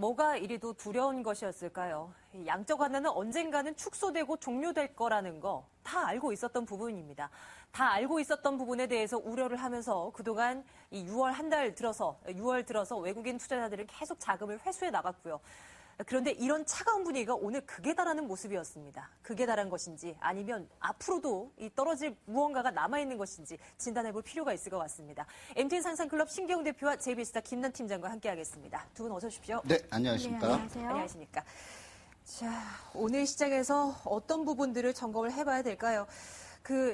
뭐가 이리도 두려운 것이었을까요? 양적 완화는 언젠가는 축소되고 종료될 거라는 거 다 알고 있었던 부분입니다. 다 알고 있었던 부분에 대해서 우려를 하면서 그동안 이 6월 들어서 외국인 투자자들은 계속 자금을 회수해 나갔고요. 그런데 이런 차가운 분위기가 오늘 극에 달하는 모습이었습니다. 극에 달한 것인지 아니면 앞으로도 이 떨어질 무언가가 남아있는 것인지 진단해볼 필요가 있을 것 같습니다. MTN 상상클럽 신기영 대표와 JB스타 김난 팀장과 함께하겠습니다. 두 분 어서 오십시오. 네, 안녕하십니까. 네, 안녕하세요. 안녕하십니까. 자, 오늘 시장에서 어떤 부분들을 점검을 해봐야 될까요?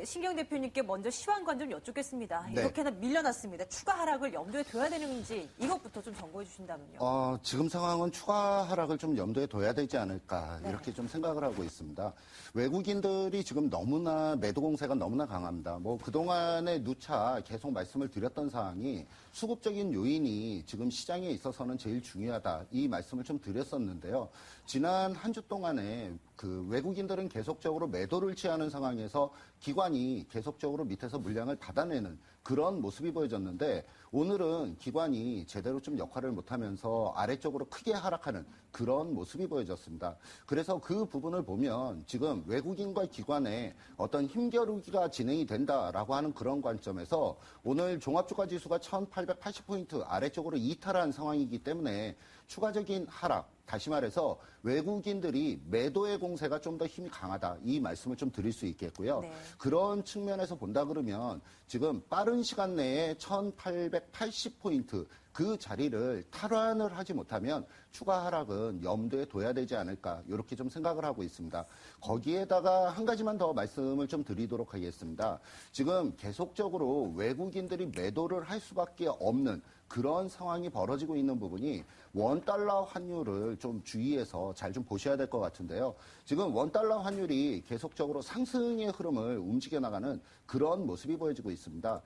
신기영 대표님께 먼저 시황관 좀 여쭙겠습니다. 네. 이렇게나 밀려났습니다. 추가 하락을 염두에 둬야 되는지 이것부터 좀 점검해 주신다면요. 지금 상황은 추가 하락을 좀 염두에 둬야 되지 않을까 이렇게 좀 생각을 하고 있습니다. 외국인들이 지금 너무나 매도 공세가 너무나 강합니다. 그동안의 누차 계속 말씀을 드렸던 사항이 수급적인 요인이 지금 시장에 있어서는 제일 중요하다. 이 말씀을 좀 드렸었는데요. 지난 한 주 동안에 외국인들은 계속적으로 매도를 취하는 상황에서 기관이 계속적으로 밑에서 물량을 받아내는 그런 모습이 보여졌는데 오늘은 기관이 제대로 좀 역할을 못하면서 아래쪽으로 크게 하락하는 그런 모습이 보여졌습니다. 그래서 그 부분을 보면 지금 외국인과 기관의 어떤 힘겨루기가 진행이 된다라고 하는 그런 관점에서 오늘 종합주가지수가 1880포인트 아래쪽으로 이탈한 상황이기 때문에 추가적인 하락, 다시 말해서 외국인들이 매도의 공세가 좀 더 힘이 강하다. 이 말씀을 좀 드릴 수 있겠고요. 네. 그런 측면에서 본다 그러면 지금 빠른 시간 내에 1880포인트 그 자리를 탈환을 하지 못하면 추가 하락은 염두에 둬야 되지 않을까 이렇게 좀 생각을 하고 있습니다. 거기에다가 한 가지만 더 말씀을 좀 드리도록 하겠습니다. 지금 계속적으로 외국인들이 매도를 할 수밖에 없는 그런 상황이 벌어지고 있는 부분이 원달러 환율을 좀 주의해서 잘 좀 보셔야 될 것 같은데요. 지금 원달러 환율이 계속적으로 상승의 흐름을 움직여 나가는 그런 모습이 보여지고 있습니다.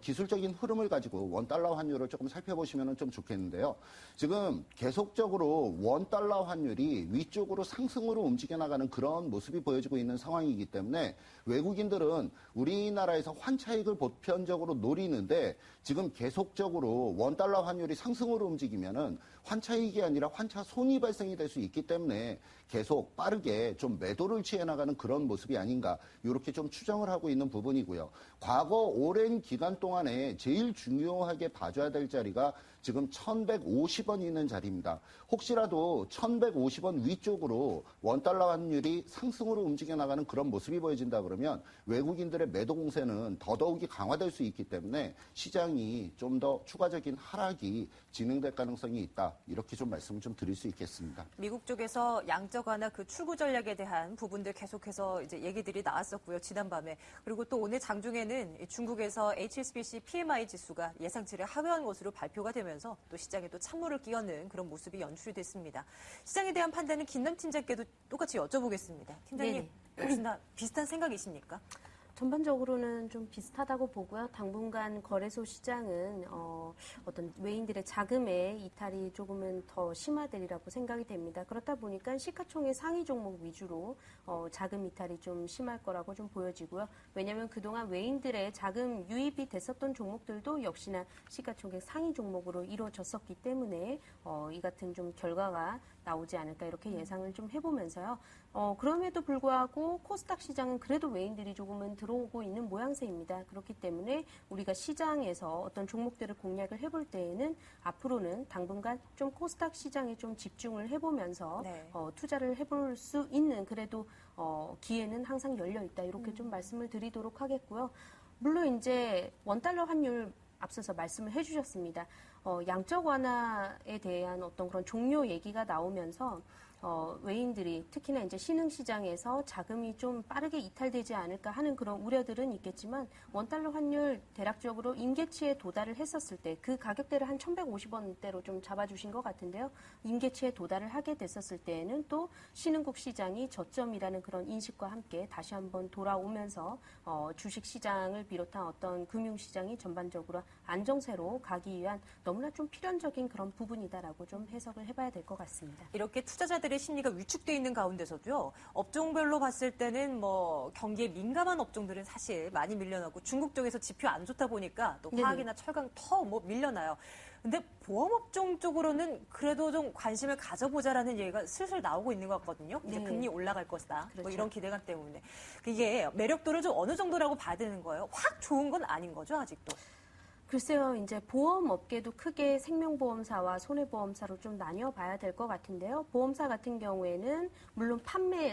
기술적인 흐름을 가지고 원달러 환율을 조금 살펴보시면 좀 좋겠는데요. 지금 계속적으로 원달러 환율이 위쪽으로 상승으로 움직여 나가는 그런 모습이 보여지고 있는 상황이기 때문에 외국인들은 우리나라에서 환차익을 보편적으로 노리는데 지금 계속적으로 원달러 환율이 상승으로 움직이면은 환차익이 아니라 환차손이 발생이 될 수 있기 때문에 계속 빠르게 좀 매도를 취해 나가는 그런 모습이 아닌가 이렇게 좀 추정을 하고 있는 부분이고요. 과거 오랜 기간 동안에 제일 중요하게 봐줘야 될 자리가 지금 1150원이 있는 자리입니다. 혹시라도 1150원 위쪽으로 원달러 환율이 상승으로 움직여 나가는 그런 모습이 보여진다 그러면 외국인들의 매도 공세는 더더욱이 강화될 수 있기 때문에 시장이 좀 더 추가적인 하락이 진행될 가능성이 있다. 이렇게 좀 말씀을 좀 드릴 수 있겠습니다. 미국 쪽에서 양적 완화 출구 전략에 대한 부분들 계속해서 이제 얘기들이 나왔었고요. 지난밤에. 그리고 또 오늘 장중에는 중국에서 HSBC PMI 지수가 예상치를 하회한 것으로 발표가 되면서 또 시장에 또 찬물을 끼얹는 그런 모습이 연출이 됐습니다. 시장에 대한 판단은 김남 팀장께도 똑같이 여쭤보겠습니다. 팀장님, 역시나 비슷한 생각이십니까? 전반적으로는 좀 비슷하다고 보고요. 당분간 거래소 시장은 어떤 외인들의 자금의 이탈이 조금은 더 심화되리라고 생각이 됩니다. 그렇다 보니까 시가총액 상위 종목 위주로 자금 이탈이 좀 심할 거라고 좀 보여지고요. 왜냐하면 그동안 외인들의 자금 유입이 됐었던 종목들도 역시나 시가총액 상위 종목으로 이루어졌었기 때문에 이 같은 좀 결과가 나오지 않을까 이렇게 예상을 좀 해보면서요. 그럼에도 불구하고 코스닥 시장은 그래도 외인들이 조금은 들어오고 있는 모양새입니다. 그렇기 때문에 우리가 시장에서 어떤 종목들을 공략을 해볼 때에는 앞으로는 당분간 좀 코스닥 시장에 좀 집중을 해보면서 투자를 해볼 수 있는 그래도 기회는 항상 열려 있다 이렇게 좀 말씀을 드리도록 하겠고요. 물론 이제 원달러 환율 앞서서 말씀을 해주셨습니다. 양적 완화에 대한 어떤 그런 종료 얘기가 나오면서 외인들이 특히나 이제 신흥시장에서 자금이 좀 빠르게 이탈되지 않을까 하는 그런 우려들은 있겠지만 원달러 환율 대략적으로 임계치에 도달을 했었을 때 그 가격대를 한 1150원대로 좀 잡아주신 것 같은데요. 임계치에 도달을 하게 됐었을 때에는 또 신흥국 시장이 저점이라는 그런 인식과 함께 다시 한번 돌아오면서 주식시장을 비롯한 어떤 금융시장이 전반적으로 안정세로 가기 위한 너무나 좀 필연적인 그런 부분이다라고 좀 해석을 해봐야 될 것 같습니다. 이렇게 투자자들이 투자자들의 심리가 위축돼 있는 가운데서도요. 업종별로 봤을 때는 뭐 경기에 민감한 업종들은 사실 많이 밀려나고 중국 쪽에서 지표 안 좋다 보니까 또 화학이나 철강 더 뭐 밀려나요. 근데 보험업종 쪽으로는 그래도 좀 관심을 가져보자라는 얘기가 슬슬 나오고 있는 것 같거든요. 이제 금리 올라갈 것이다. 그렇죠. 뭐 이런 기대감 때문에. 이게 매력도를 좀 어느 정도라고 봐야 되는 거예요? 확 좋은 건 아닌 거죠, 아직도? 글쎄요, 이제 보험업계도 크게 생명보험사와 손해보험사로 좀 나뉘어 봐야 될 것 같은데요. 보험사 같은 경우에는 물론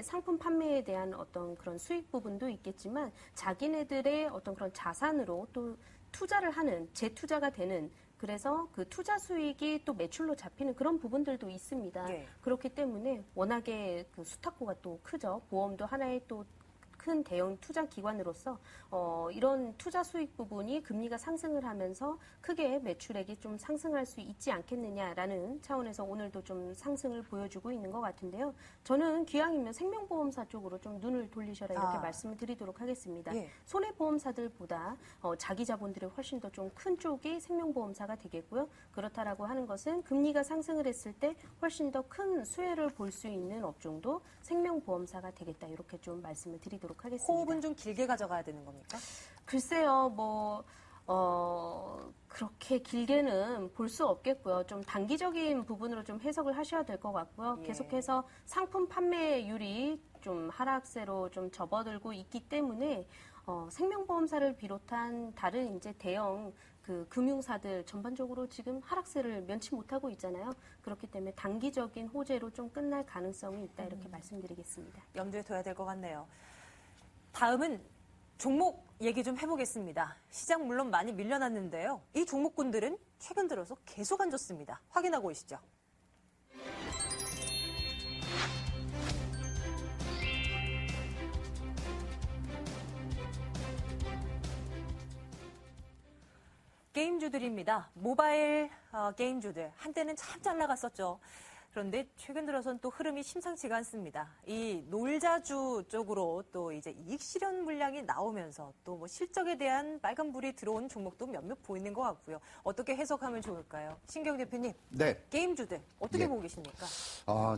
상품 판매에 대한 어떤 그런 수익 부분도 있겠지만 자기네들의 어떤 그런 자산으로 또 투자를 하는, 재투자가 되는 그래서 그 투자 수익이 또 매출로 잡히는 그런 부분들도 있습니다. 예. 그렇기 때문에 워낙에 그 수탁고가 또 크죠. 보험도 하나의 또 큰 대형 투자 기관으로서 이런 투자 수익 부분이 금리가 상승을 하면서 크게 매출액이 좀 상승할 수 있지 않겠느냐라는 차원에서 오늘도 좀 상승을 보여주고 있는 것 같은데요. 저는 기왕이면 생명보험사 쪽으로 좀 눈을 돌리셔라 이렇게 말씀을 드리도록 하겠습니다. 예. 손해보험사들보다 자기 자본들이 훨씬 더 좀 큰 쪽이 생명보험사가 되겠고요. 그렇다라고 하는 것은 금리가 상승을 했을 때 훨씬 더 큰 수혜를 볼 수 있는 업종도 생명보험사가 되겠다 이렇게 좀 말씀을 드리도록 하겠습니다. 호흡은 좀 길게 가져가야 되는 겁니까? 글쎄요, 그렇게 길게는 볼 수 없겠고요. 좀 단기적인 부분으로 좀 해석을 하셔야 될 것 같고요. 예. 계속해서 상품 판매율이 좀 하락세로 좀 접어들고 있기 때문에 생명보험사를 비롯한 다른 이제 대형 그 금융사들 전반적으로 지금 하락세를 면치 못하고 있잖아요. 그렇기 때문에 단기적인 호재로 좀 끝날 가능성이 있다 이렇게 말씀드리겠습니다. 염두에 둬야 될 것 같네요. 다음은 종목 얘기 좀 해보겠습니다. 시장 물론 많이 밀려났는데요. 이 종목군들은 최근 들어서 계속 안 좋습니다. 확인하고 오시죠. 게임주들입니다. 모바일 게임주들. 한때는 참 잘 나갔었죠. 그런데 최근 들어선 또 흐름이 심상치가 않습니다. 이 놀자주 쪽으로 또 이제 이익 실현 물량이 나오면서 또 뭐 실적에 대한 빨간불이 들어온 종목도 몇몇 보이는 것 같고요. 어떻게 해석하면 좋을까요? 신경 대표님. 네. 게임주들 어떻게 예. 보고 계십니까?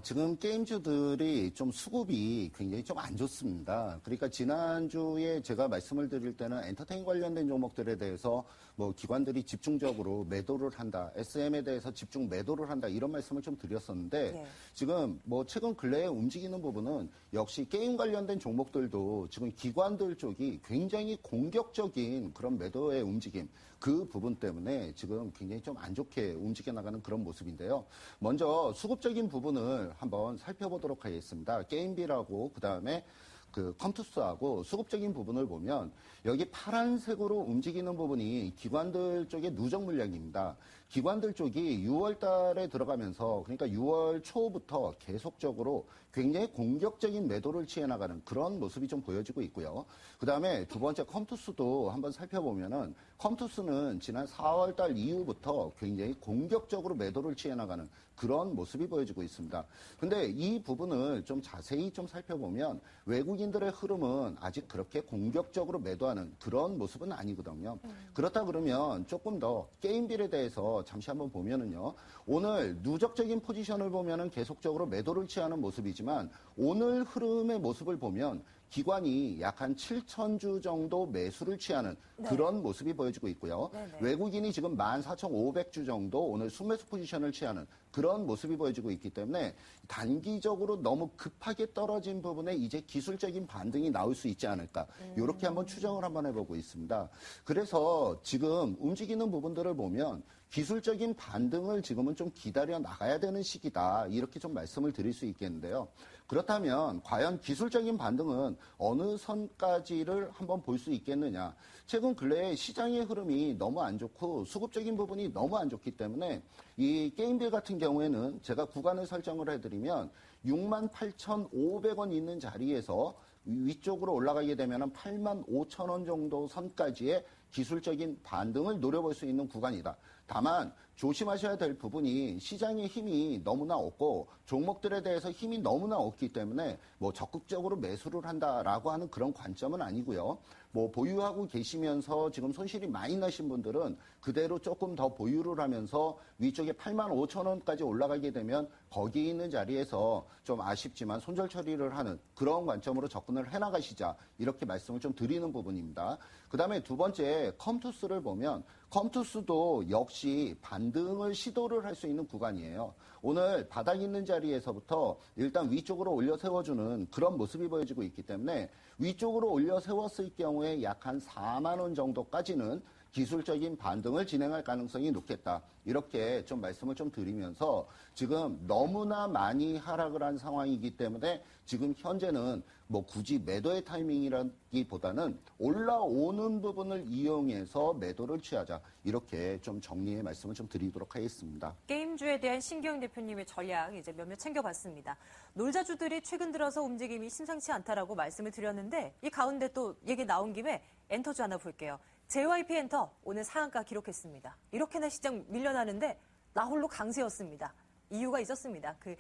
지금 게임주들이 좀 수급이 굉장히 좀 안 좋습니다. 그러니까 지난주에 제가 말씀을 드릴 때는 엔터테인 관련된 종목들에 대해서 뭐 기관들이 집중적으로 매도를 한다. SM에 대해서 집중 매도를 한다. 이런 말씀을 좀 드렸었는데 예. 지금 뭐 최근 근래에 움직이는 부분은 역시 게임 관련된 종목들도 지금 기관들 쪽이 굉장히 공격적인 그런 매도의 움직임 그 부분 때문에 지금 굉장히 좀 안 좋게 움직여 나가는 그런 모습인데요. 먼저 수급적인 부분을 한번 살펴보도록 하겠습니다. 게임비라고 그다음에 그 컴투스하고 수급적인 부분을 보면 여기 파란색으로 움직이는 부분이 기관들 쪽의 누적 물량입니다. 기관들 쪽이 6월 달에 들어가면서 그러니까 6월 초부터 계속적으로 굉장히 공격적인 매도를 취해 나가는 그런 모습이 좀 보여지고 있고요. 그다음에 두 번째 컴투스도 한번 살펴보면은 컴투스는 지난 4월 달 이후부터 굉장히 공격적으로 매도를 취해 나가는 그런 모습이 보여지고 있습니다. 근데 이 부분을 좀 자세히 좀 살펴보면 외국인들의 흐름은 아직 그렇게 공격적으로 매도하는 그런 모습은 아니거든요. 그렇다 그러면 조금 더 게임빌에 대해서 잠시 한번 보면은요. 오늘 누적적인 포지션을 보면은 계속적으로 매도를 취하는 모습이지만 오늘 흐름의 모습을 보면 기관이 약 한 7,000주 정도 매수를 취하는 그런 모습이 보여지고 있고요. 네네. 외국인이 지금 14,500주 정도 오늘 순매수 포지션을 취하는 그런 모습이 보여지고 있기 때문에 단기적으로 너무 급하게 떨어진 부분에 이제 기술적인 반등이 나올 수 있지 않을까. 이렇게 한번 추정을 한번 해보고 있습니다. 그래서 지금 움직이는 부분들을 보면 기술적인 반등을 지금은 좀 기다려 나가야 되는 시기다. 이렇게 좀 말씀을 드릴 수 있겠는데요. 그렇다면 과연 기술적인 반등은 어느 선까지를 한번 볼 수 있겠느냐. 최근 근래에 시장의 흐름이 너무 안 좋고 수급적인 부분이 너무 안 좋기 때문에 이 게임빌 같은 경우에는 제가 구간을 설정을 해드리면 68,500원 있는 자리에서 위쪽으로 올라가게 되면 85,000원 정도 선까지의 기술적인 반등을 노려볼 수 있는 구간이다. 다만 조심하셔야 될 부분이 시장의 힘이 너무나 없고 종목들에 대해서 힘이 너무나 없기 때문에 뭐 적극적으로 매수를 한다라고 하는 그런 관점은 아니고요. 뭐 보유하고 계시면서 지금 손실이 많이 나신 분들은 그대로 조금 더 보유를 하면서 위쪽에 85,000원까지 올라가게 되면 거기 있는 자리에서 좀 아쉽지만 손절 처리를 하는 그런 관점으로 접근을 해나가시자 이렇게 말씀을 좀 드리는 부분입니다. 그 다음에 두 번째 컴투스를 보면 컴투스도 역시 반등을 시도를 할 수 있는 구간이에요. 오늘 바닥 있는 자리에서부터 일단 위쪽으로 올려 세워주는 그런 모습이 보여지고 있기 때문에 위쪽으로 올려 세웠을 경우에 약 한 4만 원 정도까지는 기술적인 반등을 진행할 가능성이 높겠다. 이렇게 좀 말씀을 좀 드리면서 지금 너무나 많이 하락을 한 상황이기 때문에 지금 현재는 뭐 굳이 매도의 타이밍이라기보다는 올라오는 부분을 이용해서 매도를 취하자. 이렇게 좀 정리의 말씀을 좀 드리도록 하겠습니다. 게임주에 대한 신기영 대표님의 전략 이제 몇몇 챙겨봤습니다. 놀자주들이 최근 들어서 움직임이 심상치 않다라고 말씀을 드렸는데 이 가운데 또 얘기 나온 김에 엔터주 하나 볼게요. JYP 엔터 오늘 상한가 기록했습니다. 이렇게나 시장 밀려나는데 나 홀로 강세였습니다. 이유가 있었습니다. 그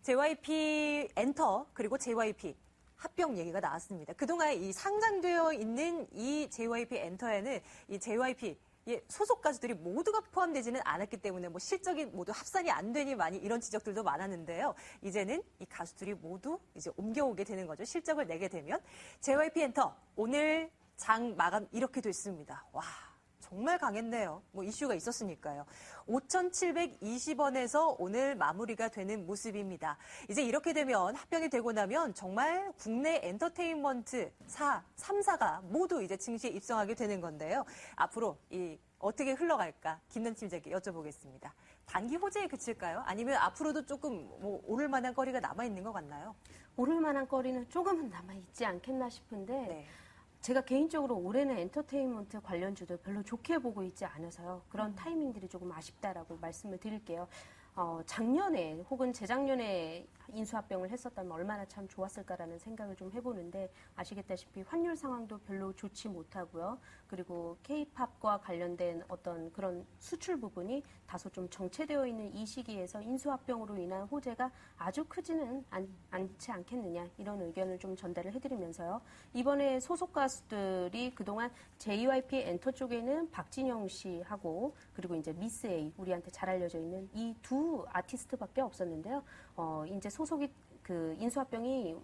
JYP 엔터 그리고 JYP 합병 얘기가 나왔습니다. 그동안 이 상장되어 있는 이 JYP 엔터에는 이 JYP 소속 가수들이 모두가 포함되지는 않았기 때문에 뭐 실적이 모두 합산이 안 되니 많이 이런 지적들도 많았는데요. 이제는 이 가수들이 모두 이제 옮겨오게 되는 거죠. 실적을 내게 되면 JYP 엔터 오늘 장 마감 이렇게 됐습니다. 와, 정말 강했네요. 뭐 이슈가 있었으니까요. 5,720원에서 오늘 마무리가 되는 모습입니다. 이제 이렇게 되면 합병이 되고 나면 정말 국내 엔터테인먼트 3사가 모두 이제 증시에 입성하게 되는 건데요. 앞으로 어떻게 흘러갈까? 김남 팀장께 여쭤보겠습니다. 단기 호재에 그칠까요? 아니면 앞으로도 조금 뭐 오를 만한 거리가 남아있는 것 같나요? 오를 만한 거리는 조금은 남아있지 않겠나 싶은데 네. 제가 개인적으로 올해는 엔터테인먼트 관련주들 별로 좋게 보고 있지 않아서요. 그런 타이밍들이 조금 아쉽다라고 말씀을 드릴게요. 작년에 혹은 재작년에 인수합병을 했었다면 얼마나 참 좋았을까라는 생각을 좀 해보는데 아시겠다시피 환율 상황도 별로 좋지 못하고요. 그리고 K-팝과 관련된 어떤 그런 수출 부분이 다소 좀 정체되어 있는 이 시기에서 인수합병으로 인한 호재가 아주 크지는 않지 않겠느냐 이런 의견을 좀 전달을 해드리면서요. 이번에 소속 가수들이 그동안 JYP 엔터 쪽에는 박진영 씨하고 그리고 이제 미스 A 우리한테 잘 알려져 있는 이 두 아티스트밖에 없었는데요. 이제 소속이 그 인수합병이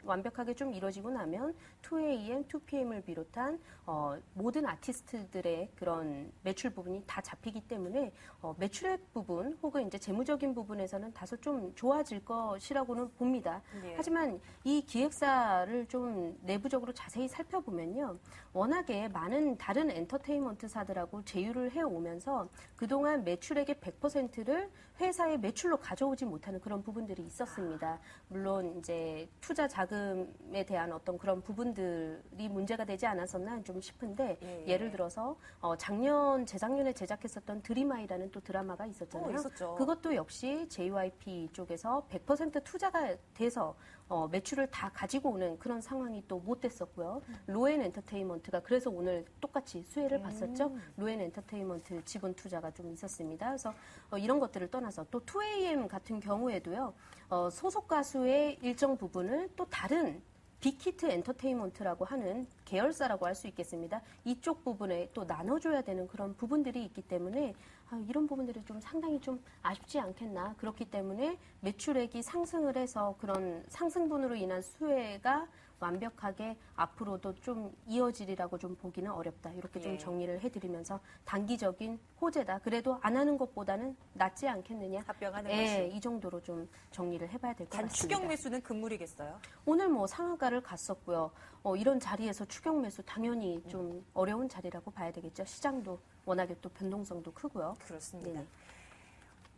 완벽하게 좀 이루어지고 나면 2AM, 2PM을 비롯한 모든 아티스트들의 그런 매출 부분이 다 잡히기 때문에 매출액 부분 혹은 이제 재무적인 부분에서는 다소 좀 좋아질 것이라고는 봅니다. 예. 하지만 이 기획사를 좀 내부적으로 자세히 살펴보면요. 워낙에 많은 다른 엔터테인먼트사들하고 제휴를 해오면서 그동안 매출액의 100%를 회사의 매출로 가져오지 못하는 그런 부분들이 있었습니다. 물론 이제 투자 자금에 대한 어떤 그런 부분들이 문제가 되지 않았었나 좀 싶은데 예를 들어서 재작년에 제작했었던 드림아이라는 또 드라마가 있었잖아요. 있었죠. 그것도 역시 JYP 쪽에서 100% 투자가 돼서 매출을 다 가지고 오는 그런 상황이 또 못 됐었고요. 로엔 엔터테인먼트가 그래서 오늘 똑같이 수혜를 봤었죠. 로엔 엔터테인먼트 지분 투자가 좀 있었습니다. 그래서 이런 것들을 떠나서 또 2AM 같은 경우에도요. 소속 가수의 일정 부분을 또 다른 빅히트 엔터테인먼트라고 하는 계열사라고 할 수 있겠습니다. 이쪽 부분에 또 나눠줘야 되는 그런 부분들이 있기 때문에 이런 부분들이 좀 상당히 좀 아쉽지 않겠나. 그렇기 때문에 매출액이 상승을 해서 그런 상승분으로 인한 수혜가 완벽하게 앞으로도 좀 이어지리라고 좀 보기는 어렵다. 이렇게 좀 정리를 해드리면서 단기적인 호재다. 그래도 안 하는 것보다는 낫지 않겠느냐. 합병하는 것이. 이 정도로 좀 정리를 해봐야 될 것 같습니다. 단추경 매수는 금물이겠어요? 오늘 뭐 상한가를 갔었고요. 이런 자리에서 추경 매수 당연히 좀 어려운 자리라고 봐야 되겠죠. 시장도 워낙에 또 변동성도 크고요. 그렇습니다. 네네.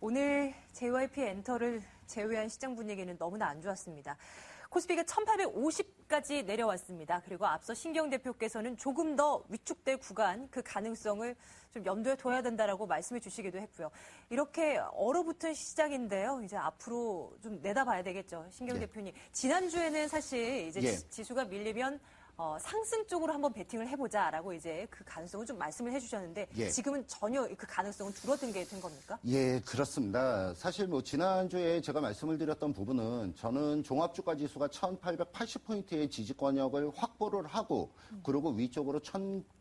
오늘 JYP 엔터를 제외한 시장 분위기는 너무나 안 좋았습니다. 코스피가 1850까지 내려왔습니다. 그리고 앞서 신경 대표께서는 조금 더 위축될 구간 그 가능성을 좀 염두에 둬야 된다라고 말씀해 주시기도 했고요. 이렇게 얼어붙은 시장인데요. 이제 앞으로 좀 내다봐야 되겠죠. 신경 대표님. 지난주에는 사실 이제 지수가 밀리면 상승 쪽으로 한번 베팅을 해보자라고 이제 그 가능성을 좀 말씀을 해주셨는데 지금은 전혀 그 가능성은 줄어든 게 된 겁니까? 예, 그렇습니다. 사실 뭐 지난주에 제가 말씀을 드렸던 부분은 저는 종합주가 지수가 1880포인트의 지지권역을 확보를 하고 그리고 위쪽으로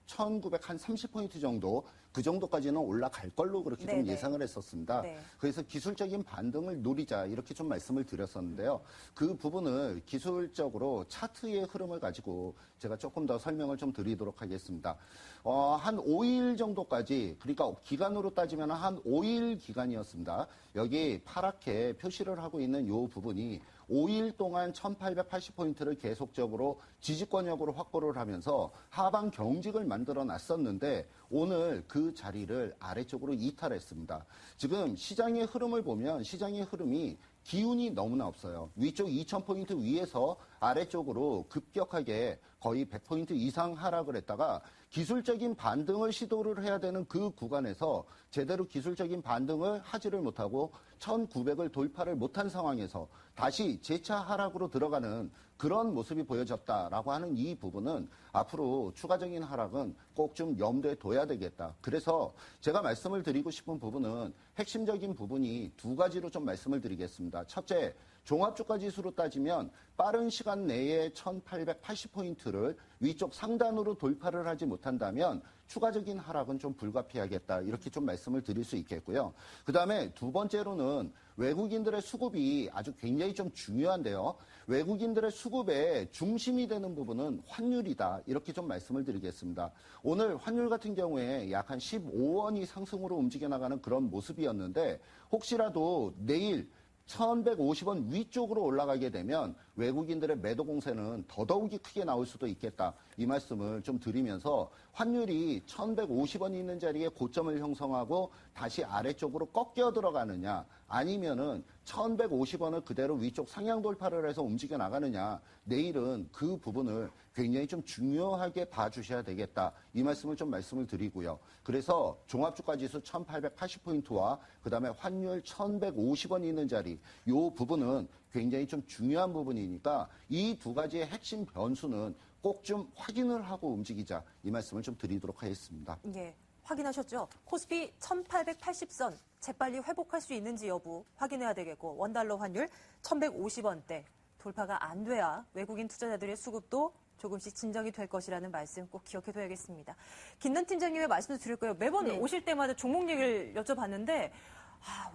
1930포인트 정도 그 정도까지는 올라갈 걸로 그렇게 좀 네네. 예상을 했었습니다. 네. 그래서 기술적인 반등을 노리자 이렇게 좀 말씀을 드렸었는데요. 그 부분을 기술적으로 차트의 흐름을 가지고 제가 조금 더 설명을 좀 드리도록 하겠습니다. 한 5일 정도까지, 그러니까 기간으로 따지면 한 5일 기간이었습니다. 여기 파랗게 표시를 하고 있는 이 부분이 5일 동안 1880포인트를 계속적으로 지지권역으로 확보를 하면서 하방 경직을 만들어 놨었는데 오늘 그 자리를 아래쪽으로 이탈했습니다. 지금 시장의 흐름을 보면 시장의 흐름이 기운이 너무나 없어요. 위쪽 2000포인트 위에서 아래쪽으로 급격하게 거의 100포인트 이상 하락을 했다가 기술적인 반등을 시도를 해야 되는 그 구간에서 제대로 기술적인 반등을 하지를 못하고 1900을 돌파를 못한 상황에서 다시 재차 하락으로 들어가는 그런 모습이 보여졌다라고 하는 이 부분은 앞으로 추가적인 하락은 꼭 좀 염두에 둬야 되겠다. 그래서 제가 말씀을 드리고 싶은 부분은 핵심적인 부분이 두 가지로 좀 말씀을 드리겠습니다. 첫째, 종합주가 지수로 따지면 빠른 시간 내에 1880포인트를 위쪽 상단으로 돌파를 하지 못한다면 추가적인 하락은 좀 불가피하겠다. 이렇게 좀 말씀을 드릴 수 있겠고요. 그 다음에 두 번째로는 외국인들의 수급이 아주 굉장히 좀 중요한데요. 외국인들의 수급의 중심이 되는 부분은 환율이다. 이렇게 좀 말씀을 드리겠습니다. 오늘 환율 같은 경우에 약 한 15원이 상승으로 움직여 나가는 그런 모습이었는데 혹시라도 내일 1150원 위쪽으로 올라가게 되면 외국인들의 매도 공세는 더더욱이 크게 나올 수도 있겠다. 이 말씀을 좀 드리면서 환율이 1150원이 있는 자리에 고점을 형성하고 다시 아래쪽으로 꺾여 들어가느냐 아니면은 1150원을 그대로 위쪽 상향 돌파를 해서 움직여 나가느냐 내일은 그 부분을 굉장히 좀 중요하게 봐주셔야 되겠다. 이 말씀을 좀 말씀을 드리고요. 그래서 종합주가지수 1880포인트와 그다음에 환율 1150원이 있는 자리 이 부분은 굉장히 좀 중요한 부분이니까 이 두 가지의 핵심 변수는 꼭 좀 확인을 하고 움직이자 이 말씀을 좀 드리도록 하겠습니다. 예, 확인하셨죠? 코스피 1880선 재빨리 회복할 수 있는지 여부 확인해야 되겠고 원달러 환율 1150원대 돌파가 안 돼야 외국인 투자자들의 수급도 조금씩 진정이 될 것이라는 말씀 꼭 기억해둬야겠습니다. 김남 팀장님의 말씀도 드릴 거예요. 매번 네. 오실 때마다 종목 얘기를 여쭤봤는데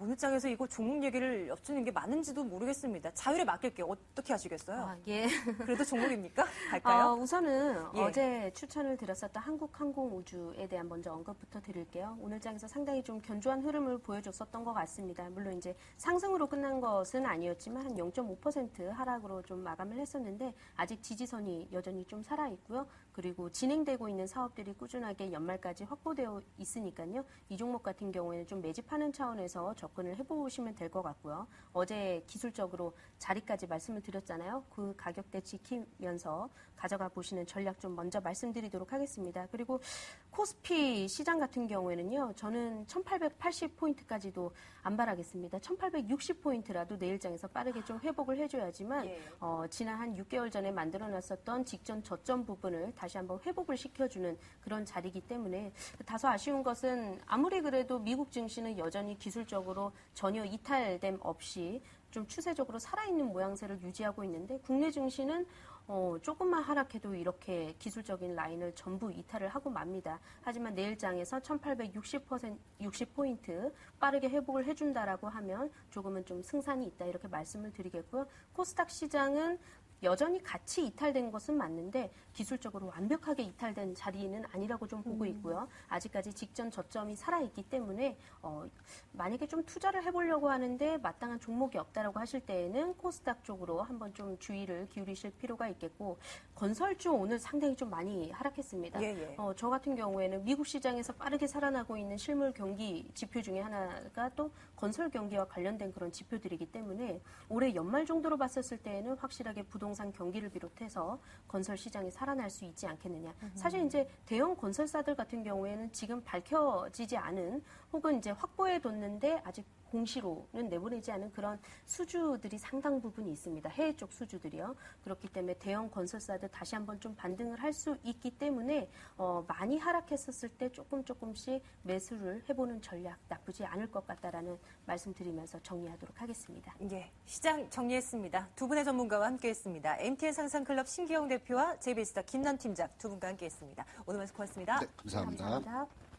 오늘 장에서 이거 종목 얘기를 여쭈는 게 맞는지도 모르겠습니다. 자율에 맡길게요. 어떻게 하시겠어요? 예. 그래도 종목입니까? 갈까요? 우선은 예. 어제 추천을 드렸었던 한국항공우주에 대한 먼저 언급부터 드릴게요. 오늘 장에서 상당히 좀 견조한 흐름을 보여줬었던 것 같습니다. 물론 이제 상승으로 끝난 것은 아니었지만 한 0.5% 하락으로 좀 마감을 했었는데 아직 지지선이 여전히 좀 살아있고요. 그리고 진행되고 있는 사업들이 꾸준하게 연말까지 확보되어 있으니까요. 이 종목 같은 경우에는 좀 매집하는 차원에서 접근을 해보시면 될 것 같고요. 어제 기술적으로 자리까지 말씀을 드렸잖아요. 그 가격대 지키면서 가져가 보시는 전략 좀 먼저 말씀드리도록 하겠습니다. 그리고 코스피 시장 같은 경우에는요. 저는 1880포인트까지도 안 바라겠습니다. 1860포인트라도 내일장에서 빠르게 좀 회복을 해줘야지만 예. 지난 한 6개월 전에 만들어놨었던 직전 저점 부분을 다시 한번 회복을 시켜주는 그런 자리이기 때문에 다소 아쉬운 것은 아무리 그래도 미국 증시는 여전히 기술적으로 전혀 이탈됨 없이 좀 추세적으로 살아있는 모양새를 유지하고 있는데 국내 증시는 조금만 하락해도 이렇게 기술적인 라인을 전부 이탈을 하고 맙니다. 하지만 내일장에서 1860포인트 빠르게 회복을 해준다라고 하면 조금은 좀 승산이 있다 이렇게 말씀을 드리겠고요. 코스닥 시장은 여전히 같이 이탈된 것은 맞는데 기술적으로 완벽하게 이탈된 자리는 아니라고 좀 보고 있고요. 아직까지 직전 저점이 살아있기 때문에 만약에 좀 투자를 해보려고 하는데 마땅한 종목이 없다라고 하실 때에는 코스닥 쪽으로 한번 좀 주의를 기울이실 필요가 있겠고 건설주 오늘 상당히 좀 많이 하락했습니다. 예. 저 같은 경우에는 미국 시장에서 빠르게 살아나고 있는 실물 경기 지표 중에 하나가 또 건설 경기와 관련된 그런 지표들이기 때문에 올해 연말 정도로 봤었을 때에는 확실하게 부동산 경기를 비롯해서 건설 시장이 살아날 수 있지 않겠느냐. 사실 이제 대형 건설사들 같은 경우에는 지금 밝혀지지 않은 혹은 이제 확보해 뒀는데 아직 공시로는 내보내지 않은 그런 수주들이 상당 부분 있습니다. 해외 쪽 수주들이요. 그렇기 때문에 대형 건설사들 다시 한번 좀 반등을 할 수 있기 때문에 많이 하락했었을 때 조금씩 매수를 해보는 전략 나쁘지 않을 것 같다라는 말씀드리면서 정리하도록 하겠습니다. 예, 시장 정리했습니다. 두 분의 전문가와 함께했습니다. MTN 상상클럽 신기영 대표와 JBS타 김남 팀장 두 분과 함께했습니다. 오늘 말씀 고맙습니다. 네, 감사합니다. 감사합니다.